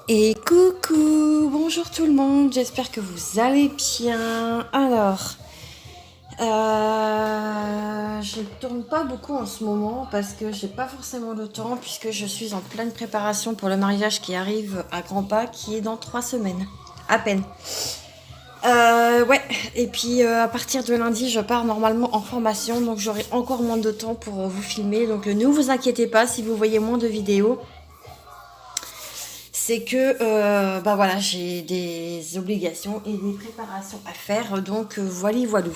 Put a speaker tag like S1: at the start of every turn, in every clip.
S1: Et coucou, bonjour tout le monde, j'espère que vous allez bien. Alors, je ne tourne pas beaucoup en ce moment parce que j'ai pas forcément le temps puisque je suis en pleine préparation pour le mariage qui arrive à grands pas, qui est dans 3 semaines, à peine. Ouais, et puis à partir de lundi, je pars normalement en formation, donc j'aurai encore moins de temps pour vous filmer. Donc ne vous inquiétez pas si vous voyez moins de vidéos. C'est que bah voilà, j'ai des obligations et des préparations à faire, donc voilà, voilà.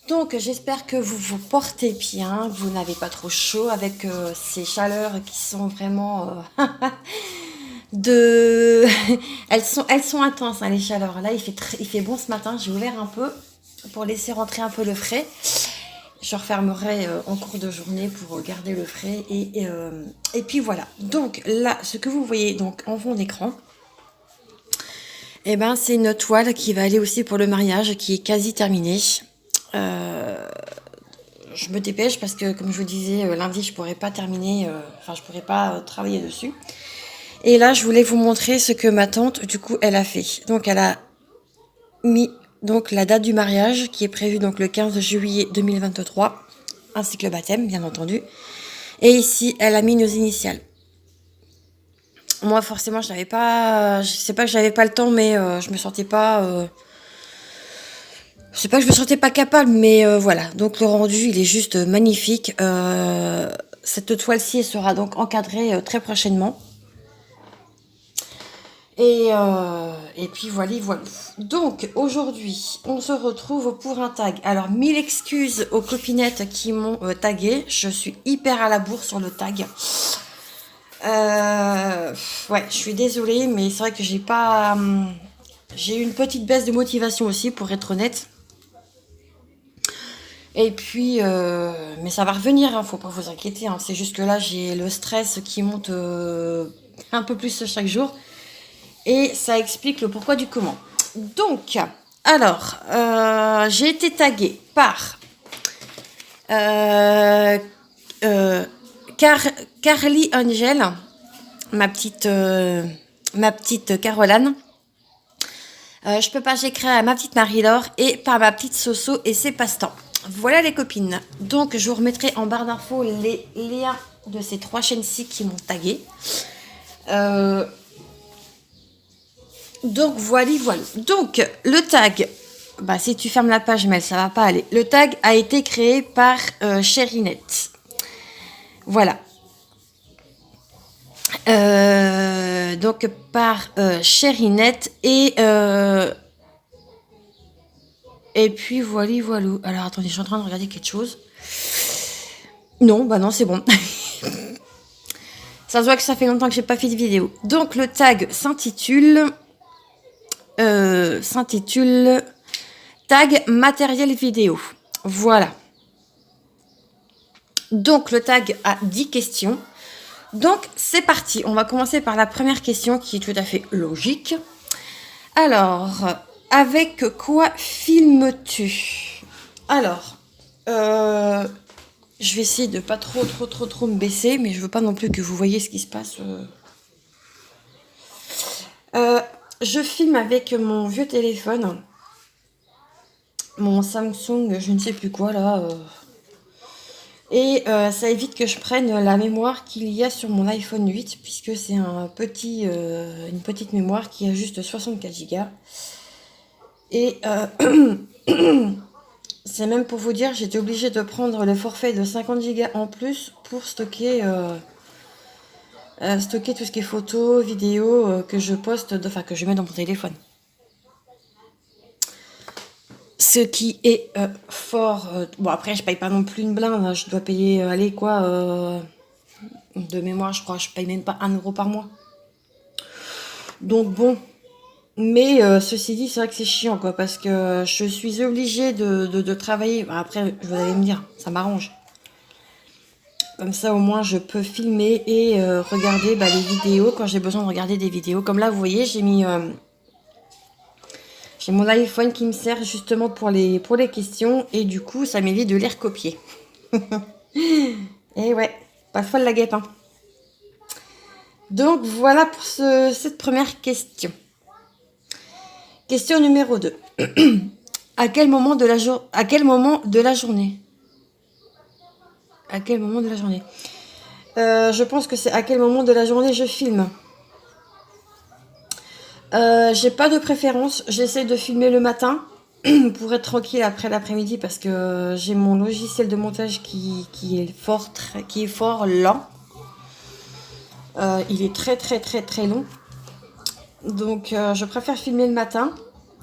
S1: Donc j'espère que vous vous portez bien, que vous n'avez pas trop chaud avec ces chaleurs qui sont vraiment de elles sont intenses, hein, les chaleurs. Là il fait bon ce matin, j'ai ouvert un peu pour laisser rentrer un peu le frais. Je refermerai en cours de journée pour garder le frais et puis voilà. Donc là, ce que vous voyez donc en fond d'écran, eh ben, c'est une toile qui va aller aussi pour le mariage, qui est quasi terminée. Euh, je me dépêche parce que, comme je vous disais, lundi, je pourrais pas terminer, enfin, je pourrais pas travailler dessus. Et là, je voulais vous montrer ce que ma tante, du coup, elle a fait. Donc, elle a mis donc la date du mariage, qui est prévue donc le 15 juillet 2023, ainsi que le baptême, bien entendu. Et ici, elle a mis nos initiales. Moi, forcément, je n'avais pas, je sais pas que j'avais pas le temps, mais je me sentais pas. Je sais pas que je me sentais pas capable, mais voilà. Donc le rendu, il est juste magnifique. Cette toile-ci sera donc encadrée très prochainement. Et puis voilà, voilà. Donc aujourd'hui, on se retrouve pour un tag. Alors, mille excuses aux copinettes qui m'ont tagué. Je suis hyper à la bourre sur le tag. Ouais, je suis désolée, mais c'est vrai que j'ai pas. J'ai eu une petite baisse de motivation aussi, pour être honnête. Et puis, mais ça va revenir, hein, faut pas vous inquiéter, hein. C'est juste que là, j'ai le stress qui monte un peu plus chaque jour. Et ça explique le pourquoi du comment. Donc, alors, j'ai été taguée par euh, euh, Carly Angel, ma petite Caroline. Je peux pas, j'ai créé à ma petite Marie-Laure et par ma petite Soso et ses passe-temps. Voilà les copines. Donc je vous remettrai en barre d'infos les liens de ces 3 chaînes-ci qui m'ont tagué. Donc voilà, voilà. Donc le tag, bah si tu fermes la page mail, ça va pas aller. Le tag a été créé par Cherinette. Voilà. Donc par Cherinette et puis voilà, voilà. Alors attendez, je suis en train de regarder quelque chose. Non, bah non, c'est bon. Ça se voit que ça fait longtemps que j'ai pas fait de vidéo. Donc le tag s'intitule tag matériel vidéo. Voilà. Donc le tag a 10 questions. Donc c'est parti. On va commencer par la première question qui est tout à fait logique. Alors, avec quoi filmes-tu? Alors, je vais essayer de pas trop me baisser, mais je veux pas non plus que vous voyez ce qui se passe. Je filme avec mon vieux téléphone, mon Samsung, je ne sais plus quoi là. Et ça évite que je prenne la mémoire qu'il y a sur mon iPhone 8, puisque c'est une petite mémoire qui a juste 64 Go. Et c'est même pour vous dire, j'étais obligée de prendre le forfait de 50 Go en plus pour stocker tout ce qui est photos, vidéos que je poste, enfin que je mets dans mon téléphone. Ce qui est fort. Bon, après, je paye pas non plus une blinde, hein. Je dois payer, allez, quoi, de mémoire, je crois, je paye même pas 1 euro par mois. Donc, bon. Mais ceci dit, c'est vrai que c'est chiant, quoi, parce que je suis obligée de travailler. Après, vous allez me dire, ça m'arrange. Comme ça, au moins, je peux filmer et regarder les vidéos quand j'ai besoin de regarder des vidéos. Comme là, vous voyez, j'ai mon iPhone qui me sert justement pour les questions et du coup, ça m'évite de les recopier. Et ouais, pas folle la guêpe, hein. Donc voilà pour cette première question. Question numéro 2. À quel moment de la journée À quel moment de la journée À quel moment de la journée Je pense que c'est à quel moment de la journée je filme. J'ai pas de préférence. J'essaie de filmer le matin pour être tranquille après l'après-midi parce que j'ai mon logiciel de montage qui est fort lent. Il est très très très très long. Donc je préfère filmer le matin.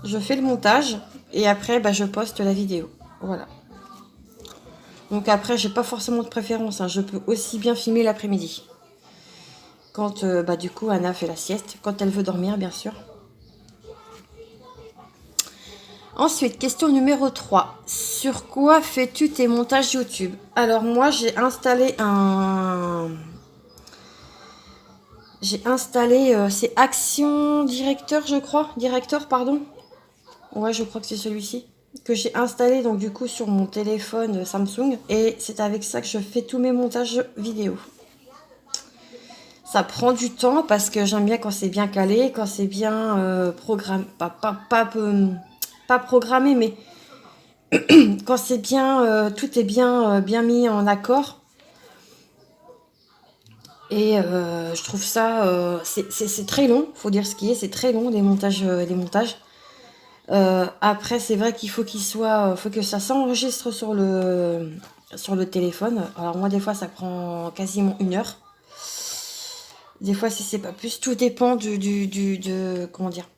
S1: Je fais le montage et après bah, je poste la vidéo. Voilà. Donc après j'ai pas forcément de préférence. Hein. Je peux aussi bien filmer l'après-midi. Quand bah, du coup Anna fait la sieste. Quand elle veut dormir bien sûr. Ensuite, question numéro 3. Sur quoi fais-tu tes montages YouTube? Alors moi, c'est Action Directeur, je crois. Directeur, pardon. Ouais, je crois que c'est celui-ci. Que j'ai installé donc du coup sur mon téléphone Samsung. Et c'est avec ça que je fais tous mes montages vidéo. Ça prend du temps parce que j'aime bien quand c'est bien calé, quand c'est bien programmé. Pas programmé, mais quand c'est bien, tout est bien mis en accord. Et je trouve ça, c'est très long, faut dire ce qui est, c'est très long les montages. Après, c'est vrai qu'il faut faut que ça s'enregistre sur le téléphone. Alors moi, des fois, ça prend quasiment 1 heure. Des fois, si c'est pas plus, tout dépend comment dire.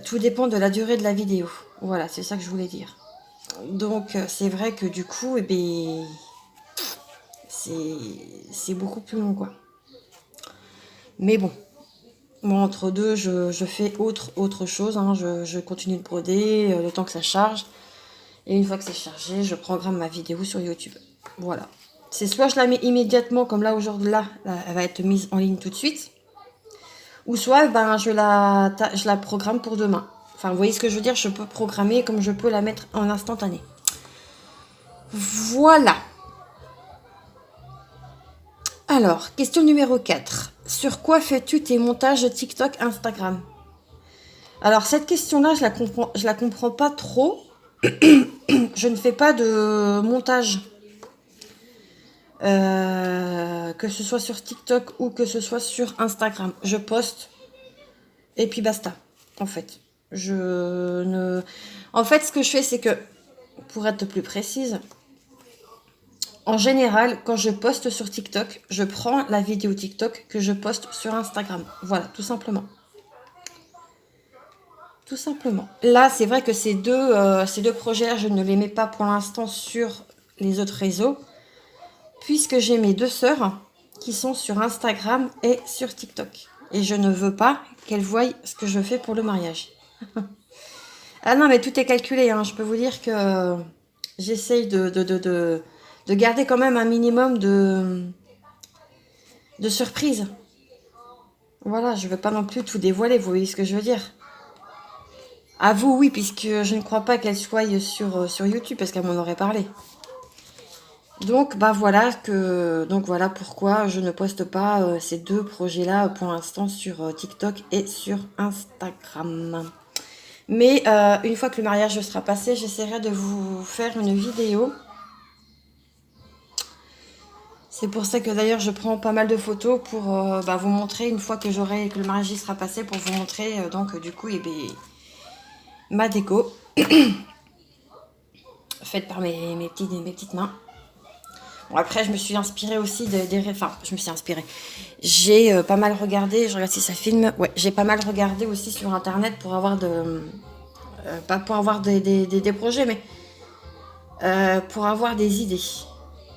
S1: Tout dépend de la durée de la vidéo. Voilà, c'est ça que je voulais dire. Donc, c'est vrai que du coup, eh ben, c'est beaucoup plus long, quoi. Mais bon, moi, entre deux, je fais autre chose. Hein. Je continue de broder le temps que ça charge. Et une fois que c'est chargé, je programme ma vidéo sur YouTube. Voilà. C'est soit je la mets immédiatement, comme là, aujourd'hui, là, elle va être mise en ligne tout de suite. Ou soit, ben, je la programme pour demain. Enfin, vous voyez ce que je veux dire? Je peux programmer comme je peux la mettre en instantané. Voilà. Alors, question numéro 4. Sur quoi fais-tu tes montages TikTok, Instagram? Alors, cette question-là, je la comprends pas trop. Je ne fais pas de montage. Que ce soit sur TikTok ou que ce soit sur Instagram. Je poste et puis basta, en fait. En fait, ce que je fais, c'est que, pour être plus précise, en général, quand je poste sur TikTok, je prends la vidéo TikTok que je poste sur Instagram. Voilà, tout simplement. Tout simplement. Là, c'est vrai que ces deux projets-là, je ne les mets pas pour l'instant sur les autres réseaux, puisque j'ai mes 2 sœurs qui sont sur Instagram et sur TikTok. Et je ne veux pas qu'elles voient ce que je fais pour le mariage. Ah non, mais tout est calculé. Hein. Je peux vous dire que j'essaye de garder quand même un minimum de surprise. Voilà, je ne veux pas non plus tout dévoiler, vous voyez ce que je veux dire. À vous, oui, puisque je ne crois pas qu'elle soit sur YouTube, parce qu'elle m'en aurait parlé. Donc, bah voilà pourquoi je ne poste pas ces deux projets-là pour l'instant sur TikTok et sur Instagram. Mais une fois que le mariage sera passé, j'essaierai de vous faire une vidéo. C'est pour ça que d'ailleurs je prends pas mal de photos pour vous montrer une fois que le mariage sera passé, pour vous montrer donc du coup ma déco faite par mes petites mains. Bon, après je me suis inspirée aussi je me suis inspirée. J'ai pas mal regardé, je regarde si ça filme. Ouais, j'ai pas mal regardé aussi sur internet pour avoir pas pour avoir des projets, mais pour avoir des idées.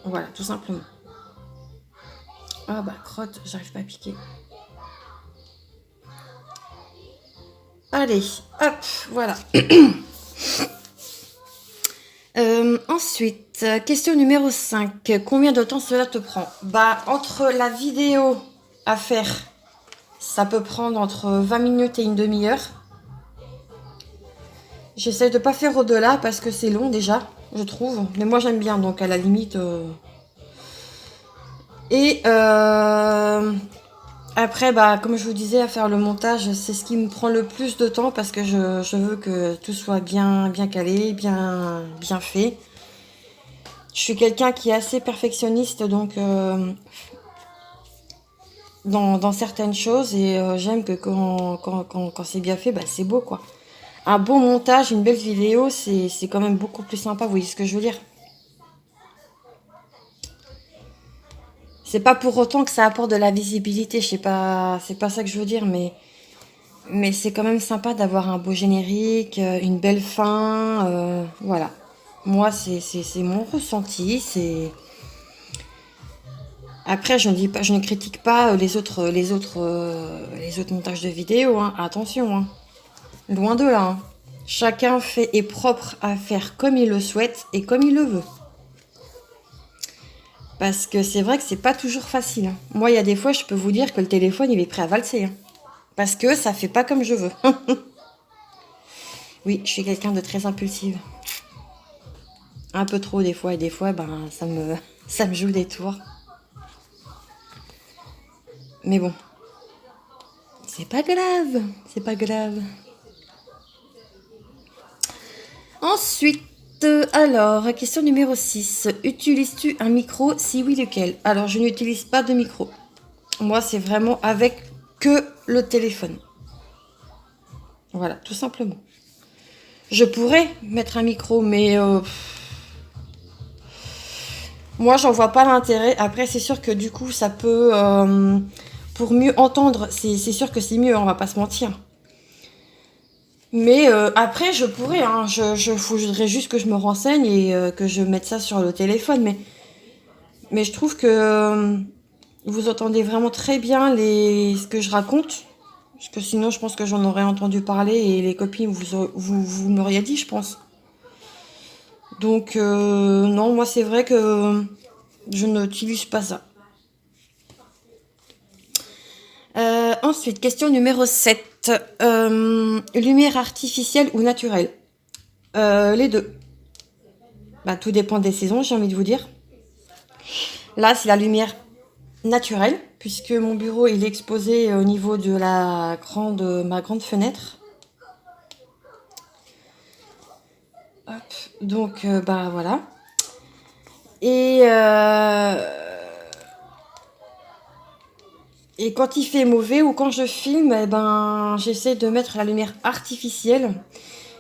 S1: Voilà, tout simplement. Ah bah crotte, j'arrive pas à piquer. Allez, hop, voilà. Ensuite, question numéro 5. Combien de temps cela te prend? Bah, entre la vidéo à faire, ça peut prendre entre 20 minutes et une demi-heure. J'essaie de pas faire au-delà parce que c'est long déjà, je trouve. Mais moi j'aime bien, donc à la limite, Et après, bah, comme je vous disais, à faire le montage, c'est ce qui me prend le plus de temps parce que je veux que tout soit bien, bien calé, bien, bien fait. Je suis quelqu'un qui est assez perfectionniste, donc dans certaines choses, et j'aime que quand c'est bien fait, bah, c'est beau, quoi. Un bon montage, une belle vidéo, c'est quand même beaucoup plus sympa, vous voyez ce que je veux dire? C'est pas pour autant que ça apporte de la visibilité, je sais pas, c'est pas ça que je veux dire, mais c'est quand même sympa d'avoir un beau générique, une belle fin, voilà. Moi, c'est mon ressenti, c'est... Après, je ne dis pas, je ne critique pas les autres montages de vidéos, hein. Attention, hein. Loin de là, hein. Chacun fait est propre à faire comme il le souhaite et comme il le veut. Parce que c'est vrai que c'est pas toujours facile, hein. Moi, il y a des fois, je peux vous dire que le téléphone, il est prêt à valser, hein. Parce que ça fait pas comme je veux. Oui, je suis quelqu'un de très impulsive. Un peu trop des fois, et des fois, ben, ça me joue des tours. Mais bon, c'est pas grave, c'est pas grave. Ensuite, alors, question numéro 6. Utilises-tu un micro? Si oui, lequel? Alors, je n'utilise pas de micro. Moi, c'est vraiment avec que le téléphone. Voilà, tout simplement. Je pourrais mettre un micro, mais moi, j'en vois pas l'intérêt. Après, c'est sûr que du coup, ça peut... pour mieux entendre, c'est sûr que c'est mieux, on va pas se mentir. Mais après, je pourrais, hein, faudrait juste que je me renseigne et que je mette ça sur le téléphone. Mais je trouve que vous entendez vraiment très bien ce que je raconte. Parce que sinon, je pense que j'en aurais entendu parler et les copines, vous m'auriez dit, je pense. Donc, non, moi, c'est vrai que je n'utilise pas ça. Ensuite, question numéro 7. Lumière artificielle ou naturelle? Les deux. Bah, tout dépend des saisons, j'ai envie de vous dire. Là, c'est la lumière naturelle, puisque mon bureau il est exposé au niveau de ma grande fenêtre. Hop, donc, bah voilà. Et, et quand il fait mauvais ou quand je filme, eh ben, j'essaie de mettre la lumière artificielle.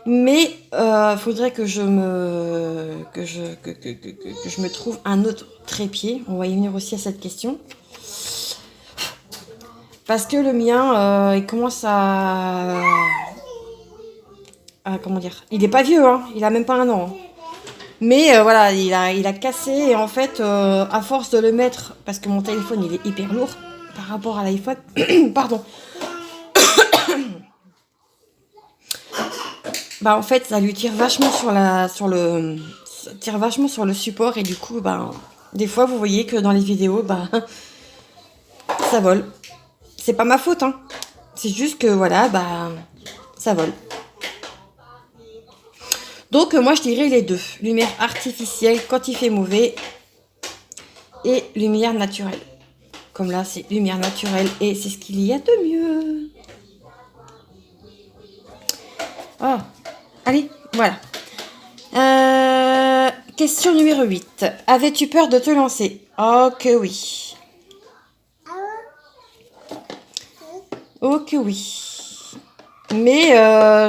S1: Mais faudrait que je me trouve un autre trépied. On va y venir aussi à cette question. Parce que le mien, il commence comment dire? Il est pas vieux, hein. Il a même pas un an, hein. Mais voilà, il a cassé. Et en fait, à force de le mettre, parce que mon téléphone, il est hyper lourd par rapport à l'iPhone. Pardon. Bah en fait, ça lui tire vachement ça tire vachement sur le support et du coup, bah, des fois, vous voyez que dans les vidéos, bah, ça vole. C'est pas ma faute, hein. C'est juste que voilà, bah, ça vole. Donc moi, je dirais les deux. Lumière artificielle quand il fait mauvais et lumière naturelle. Comme là, c'est lumière naturelle et c'est ce qu'il y a de mieux. Oh, allez, voilà. Question numéro 8. Avais-tu peur de te lancer? Oh que oui. Oh que oui. Mais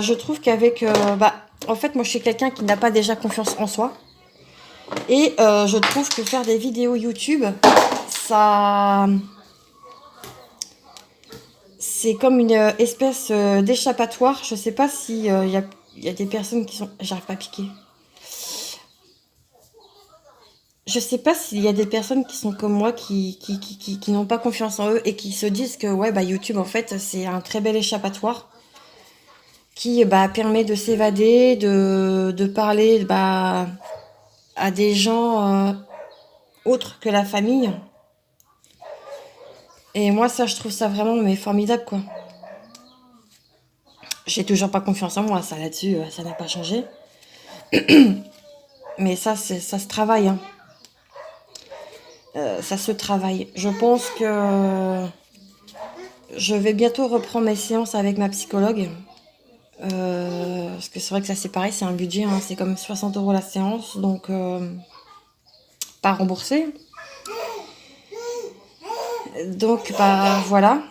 S1: je trouve qu'avec... bah, en fait, moi, je suis quelqu'un qui n'a pas déjà confiance en soi. Et je trouve que faire des vidéos YouTube, ça... C'est comme une espèce d'échappatoire. Je sais pas si y a des personnes qui sont... J'arrive pas à piquer. Je sais pas s'il y a des personnes qui sont comme moi, qui n'ont pas confiance en eux et qui se disent que ouais, bah, YouTube, en fait, c'est un très bel échappatoire qui bah, permet de s'évader, de parler bah, à des gens autres que la famille. Et moi, ça, je trouve ça vraiment mais formidable, quoi. J'ai toujours pas confiance en moi, ça là-dessus, ça n'a pas changé. Mais ça se travaille, hein. Ça se travaille. Je pense que je vais bientôt reprendre mes séances avec ma psychologue. Parce que c'est vrai que ça c'est pareil, c'est un budget, hein, c'est comme 60 € la séance, donc pas remboursé. Donc bah voilà.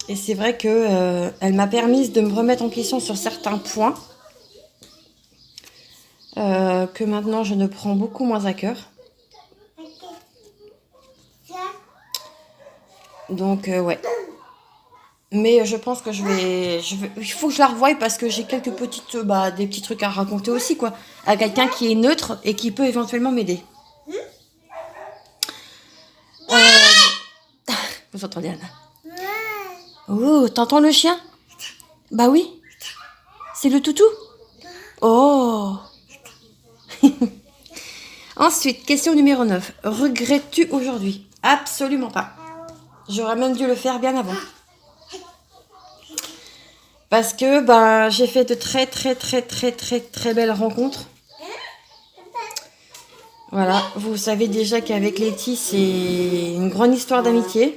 S1: Et c'est vrai que elle m'a permis de me remettre en question sur certains points que maintenant je ne prends beaucoup moins à cœur. Donc ouais. Mais je pense que il faut que je la revoie parce que j'ai quelques des petits trucs à raconter aussi, quoi. À quelqu'un qui est neutre et qui peut éventuellement m'aider. Vous entendez, Anna? Oh, t'entends le chien? Bah oui. C'est le toutou? Oh. Ensuite, question numéro 9. Regrettes-tu aujourd'hui? Absolument pas. J'aurais même dû le faire bien avant. Parce que j'ai fait de très très très très très très belles rencontres. Voilà, vous savez déjà qu'avec Letty, c'est une grande histoire d'amitié.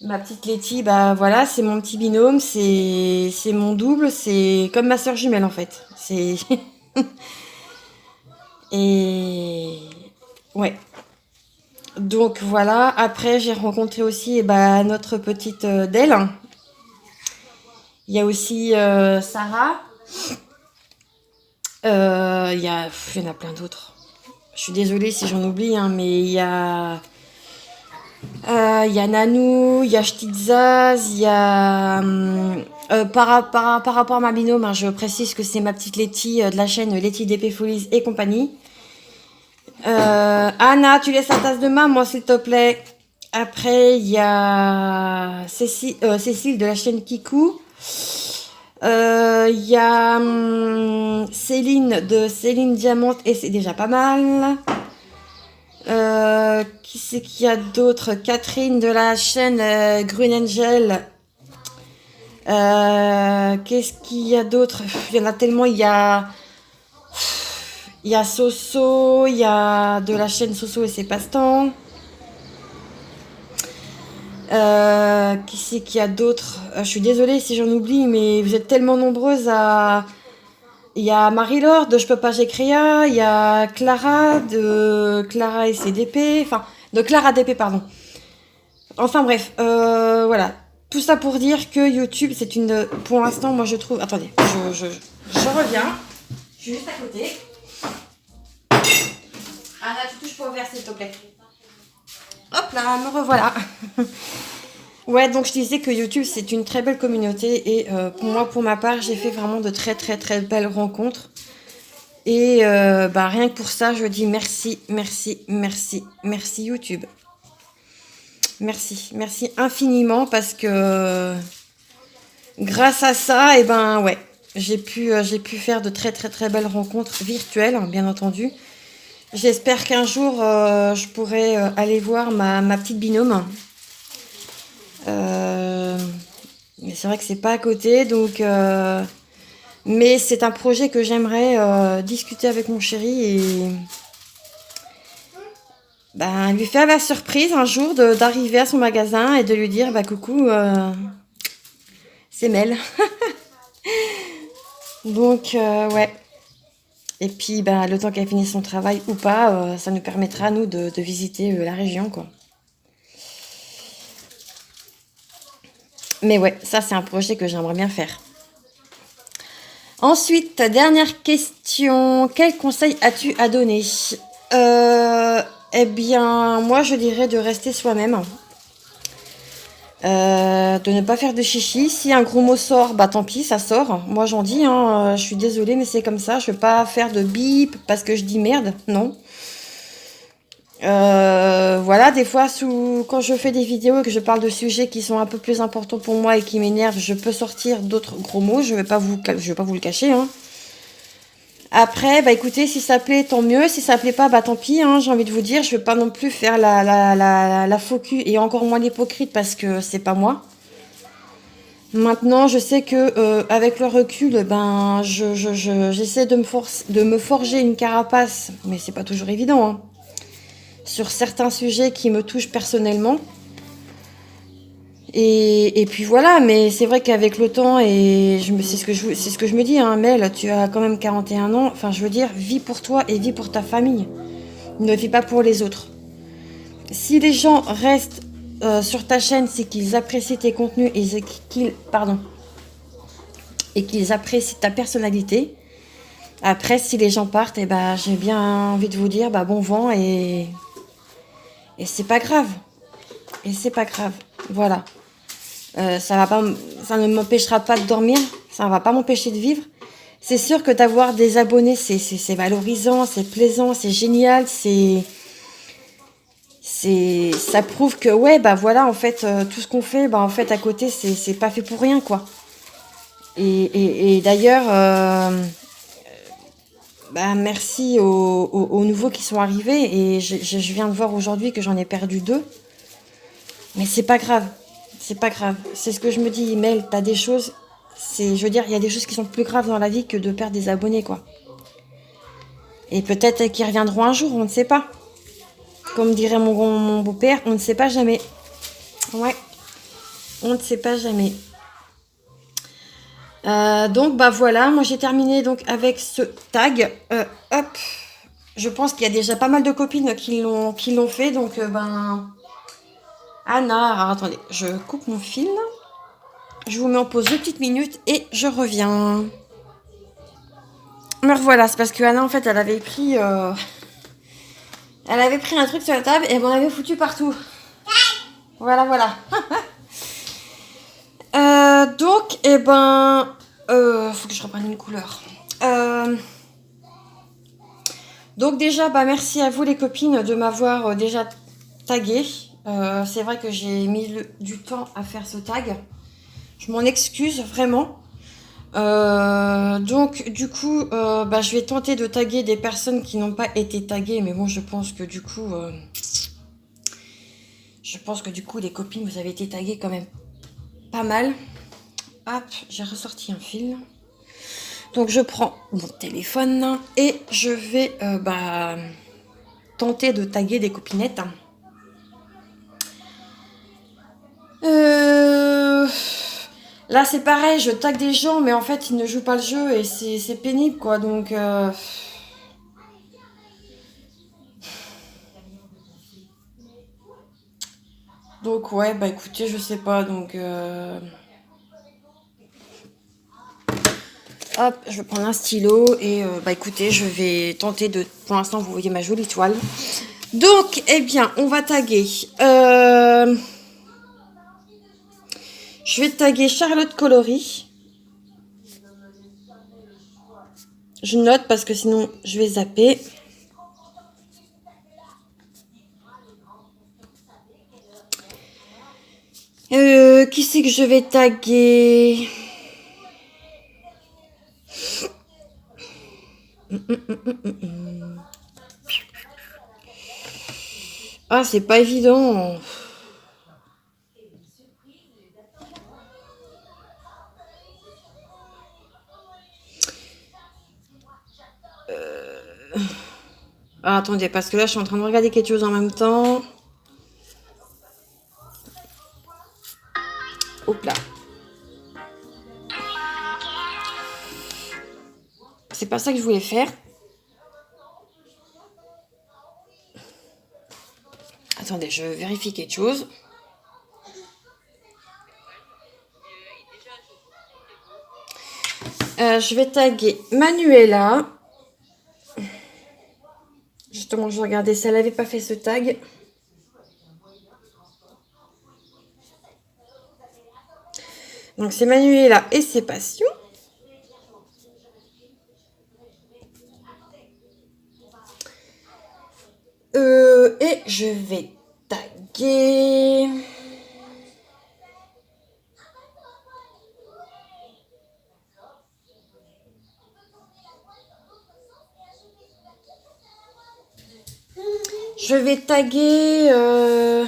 S1: Ma petite Letty, voilà, c'est mon petit binôme, c'est mon double, c'est comme ma soeur jumelle en fait. C'est et ouais. Donc voilà, après j'ai rencontré aussi notre petite Delle. Il y a aussi Sarah. Il y en a plein d'autres. Je suis désolée si j'en oublie, hein, mais il y a Nanou, il y a Ch'tizaz, il y a... par rapport à ma binôme, hein, je précise que c'est ma petite Letty de la chaîne Letty DP Folies et compagnie. Anna, tu laisses la tasse de main, moi, s'il te plaît. Après, il y a Cécile de la chaîne Kikou. Il y a Céline de Céline Diamante et c'est déjà pas mal. Qui c'est qu'il y a d'autres? Catherine de la chaîne Green Angel. Qu'est-ce qu'il y a d'autre? Il y en a tellement. Il y a Soso, il y a de la chaîne Soso et ses passe-temps. Qui c'est qu'il y a d'autres? Je suis désolée si j'en oublie, mais vous êtes tellement nombreuses à... Il y a Marie-Laure de Je peux pas, j'écris. Il y a Clara de Clara et ses DP. Enfin, de Clara DP, pardon. Enfin bref, voilà. Tout ça pour dire que YouTube, c'est une... Pour l'instant, moi je trouve... Attendez, je reviens. Je suis juste à côté. Anna, tu touches pas au verre, s'il te plaît. Hop là, me revoilà. Ouais, donc je disais que YouTube, c'est une très belle communauté. Et pour ma part, j'ai fait vraiment de très très très belles rencontres. Et rien que pour ça, je dis merci, merci, merci, merci YouTube. Merci, merci infiniment parce que grâce à ça, ouais, j'ai pu faire de très très très belles rencontres virtuelles, bien entendu. J'espère qu'un jour, je pourrai aller voir ma petite binôme. Mais c'est vrai que c'est pas à côté, donc... mais c'est un projet que j'aimerais discuter avec mon chéri et... lui faire la surprise un jour d'arriver à son magasin et de lui dire coucou, c'est Mel. Donc ouais. Et puis le temps qu'elle finisse son travail ou pas, ça nous permettra à nous de visiter la région, quoi. Mais ouais, ça c'est un projet que j'aimerais bien faire. Ensuite, dernière question. Quel conseil as-tu à donner? Eh bien, moi je dirais de rester soi-même. De ne pas faire de chichi. Si un gros mot sort, tant pis, ça sort. Moi j'en dis, hein, je suis désolée, mais c'est comme ça. Je ne vais pas faire de bip parce que je dis merde, non. Voilà, des fois, quand je fais des vidéos et que je parle de sujets qui sont un peu plus importants pour moi et qui m'énervent, je peux sortir d'autres gros mots. Je vais pas vous le cacher, hein. Après, écoutez, si ça plaît, tant mieux. Si ça plaît pas, tant pis, hein, j'ai envie de vous dire. Je vais pas non plus faire la faux cul et encore moins l'hypocrite parce que c'est pas moi. Maintenant, je sais que avec le recul, ben, j'essaie de me forger une carapace, mais c'est pas toujours évident, hein, sur certains sujets qui me touchent personnellement. Et puis voilà, mais c'est vrai qu'avec le temps, c'est ce que je me dis, hein, Mel, tu as quand même 41 ans, enfin je veux dire, vis pour toi et vis pour ta famille. Ne vis pas pour les autres. Si les gens restent sur ta chaîne, c'est qu'ils apprécient tes contenus et qu'ils apprécient ta personnalité. Après, si les gens partent, eh ben, j'ai bien envie de vous dire, bah, bon vent et c'est pas grave. Et c'est pas grave. Voilà. Ça ne m'empêchera pas de dormir, ça ne va pas m'empêcher de vivre. C'est sûr que d'avoir des abonnés, c'est valorisant, c'est plaisant, c'est génial, ça prouve que ouais, bah voilà, en fait, tout ce qu'on fait, bah en fait, à côté, c'est pas fait pour rien, quoi. Et d'ailleurs, bah merci aux nouveaux qui sont arrivés. Et je viens de voir aujourd'hui que j'en ai perdu 2. Mais c'est pas grave. C'est pas grave. C'est ce que je me dis, Mel, t'as des choses. Je veux dire, il y a des choses qui sont plus graves dans la vie que de perdre des abonnés, quoi. Et peut-être qu'ils reviendront un jour, on ne sait pas. Comme dirait mon beau-père, on ne sait pas jamais. Ouais, on ne sait pas jamais. Donc, bah voilà, moi j'ai terminé donc avec ce tag. Hop, je pense qu'il y a déjà pas mal de copines qui l'ont fait, donc ben... Anna, alors attendez, je coupe mon fil. Je vous mets en pause 2 petites minutes et je reviens. Me revoilà, c'est parce que Anna, en fait, elle avait pris un truc sur la table et elle m'en avait foutu partout. Voilà, voilà. Donc, eh ben... faut que je reprenne une couleur. Donc déjà, bah merci à vous les copines de m'avoir déjà tagué. C'est vrai que j'ai mis du temps à faire ce tag. Je m'en excuse vraiment. Donc du coup, bah, je vais tenter de taguer des personnes qui n'ont pas été taguées, mais bon, je pense que du coup, les copines, vous avez été taguées quand même pas mal. Hop, j'ai ressorti un fil. Donc je prends mon téléphone et je vais bah, tenter de taguer des copinettes. Là c'est pareil, je tag des gens, mais en fait ils ne jouent pas le jeu et c'est pénible quoi. Donc ouais, bah écoutez, je sais pas, hop, je vais prendre un stylo et bah écoutez, je vais tenter de... Pour l'instant, vous voyez ma jolie toile. Donc, eh bien, on va taguer. Je vais taguer Charlotte Colory. Je note parce que sinon, je vais zapper. Qui c'est que je vais taguer? Ah, c'est pas évident. Ah, attendez, parce que là, je suis en train de regarder quelque chose en même temps. Hop là. C'est pas ça que je voulais faire. Attendez, je vérifie quelque chose. Je vais taguer Manuela. Justement, je regardais si elle n'avait pas fait ce tag. Donc, c'est Manuela et ses passions. Et je vais taguer... Je vais taguer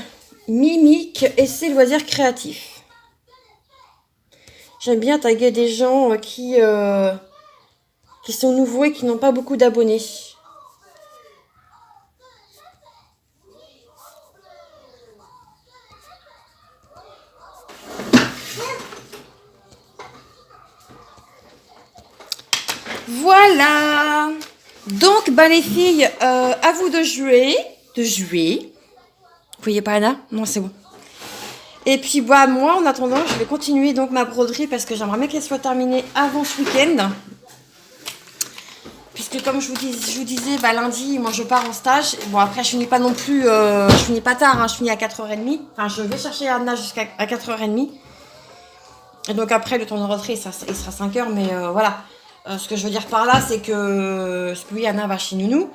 S1: Mimique et ses loisirs créatifs. J'aime bien taguer des gens qui sont nouveaux et qui n'ont pas beaucoup d'abonnés. Voilà. Donc, bah les filles, à vous de jouer. Vous voyez pas Anna? Non, c'est bon. Et puis, bah moi, en attendant, je vais continuer donc ma broderie parce que j'aimerais bien qu'elle soit terminée avant ce week-end. Puisque comme je vous disais, bah lundi, moi je pars en stage. Bon, après, je finis pas non plus, je finis pas tard, hein, je finis à 4h30. Enfin, je vais chercher Anna jusqu'à 4h30. Et donc après, le temps de rentrée, il sera 5h, mais voilà. Ce que je veux dire par là, c'est que oui, Anna va chez Nounou.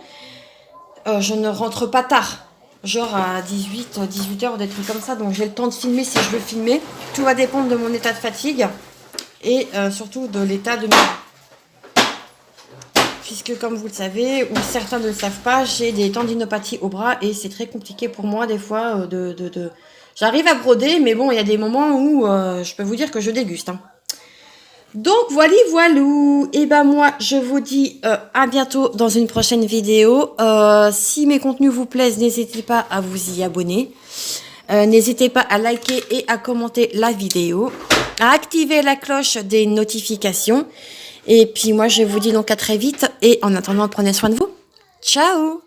S1: Je ne rentre pas tard. Genre à 18h ou des trucs comme ça. Donc j'ai le temps de filmer si je veux filmer. Tout va dépendre de mon état de fatigue. Et surtout de l'état de mes... Puisque comme vous le savez, ou certains ne le savent pas, j'ai des tendinopathies au bras. Et c'est très compliqué pour moi des fois J'arrive à broder, mais bon, il y a des moments où je peux vous dire que je déguste. Hein. Donc, voilou. Et ben moi, je vous dis à bientôt dans une prochaine vidéo. Si mes contenus vous plaisent, n'hésitez pas à vous y abonner. N'hésitez pas à liker et à commenter la vidéo. À activer la cloche des notifications. Et puis moi, je vous dis donc à très vite. Et en attendant, prenez soin de vous. Ciao!